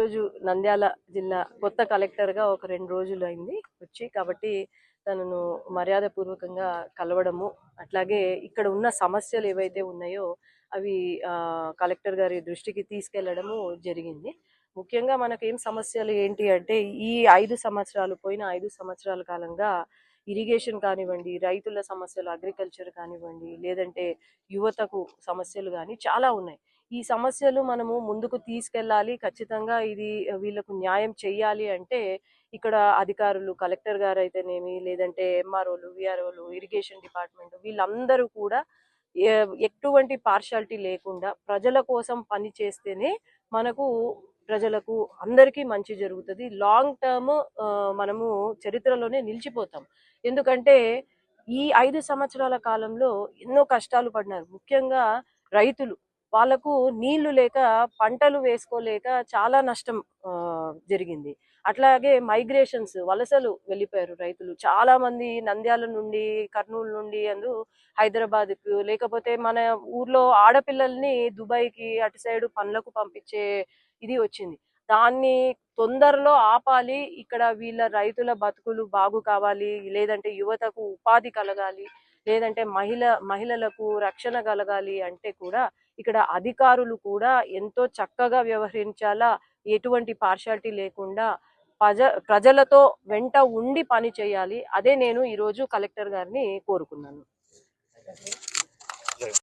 ఈరోజు నంద్యాల జిల్లా కొత్త కలెక్టర్గా ఒక 2 రోజులు అయింది వచ్చి. కాబట్టి తనను మర్యాదపూర్వకంగా కలవడము, అట్లాగే ఇక్కడ ఉన్న సమస్యలు ఏవైతే ఉన్నాయో అవి కలెక్టర్ గారి దృష్టికి తీసుకెళ్లడము జరిగింది. ముఖ్యంగా మనకేం సమస్యలు ఏంటి అంటే, ఈ 5 సంవత్సరాలు పోయిన 5 సంవత్సరాల కాలంగా ఇరిగేషన్ కానివ్వండి, రైతుల సమస్యలు, అగ్రికల్చర్ కానివ్వండి, లేదంటే యువతకు సమస్యలు కానీ చాలా ఉన్నాయి. ఈ సమస్యలు మనము ముందుకు తీసుకెళ్ళాలి, ఖచ్చితంగా ఇది వీళ్ళకు న్యాయం చెయ్యాలి అంటే ఇక్కడ అధికారులు, కలెక్టర్ గారు అయితేనేమి, లేదంటే ఎంఆర్ఓలు, విఆర్ఓలు, ఇరిగేషన్ డిపార్ట్మెంట్ వీళ్ళందరూ కూడా ఎటువంటి పార్షాలిటీ లేకుండా ప్రజల కోసం పని చేస్తేనే మనకు ప్రజలకు అందరికీ మంచి జరుగుతుంది. లాంగ్ టర్మ్ మనము చరిత్రలోనే నిలిచిపోతాం. ఎందుకంటే ఈ 5 సంవత్సరాల కాలంలో ఎన్నో కష్టాలు పడినారు. ముఖ్యంగా రైతులు, వాళ్ళకు నీళ్లు లేక పంటలు వేసుకోలేక చాలా నష్టం జరిగింది. అట్లాగే మైగ్రేషన్స్, వలసలు వెళ్ళిపోయారు రైతులు. చాలా మంది నంద్యాల నుండి, కర్నూలు నుండి హైదరాబాద్కు, లేకపోతే మన ఊర్లో ఆడపిల్లల్ని దుబాయ్కి అటు సైడ్ పనులకు పంపించే ఇది వచ్చింది. దాన్ని తొందరలో ఆపాలి. ఇక్కడ వీళ్ళ రైతుల బతుకులు బాగు కావాలి, లేదంటే యువతకు ఉపాధి కలగాలి, లేదంటే మహిళలకు రక్షణ కలగాలి అంటే కూడా ఇక్కడ అధికారులు కూడా ఎంతో చక్కగా వ్యవహరించాలా, ఎటువంటి పార్షాలిటీ లేకుండా ప్రజలతో వెంట ఉండి పని చేయాలి. అదే నేను ఈరోజు కలెక్టర్ గారిని కోరుకున్నాను.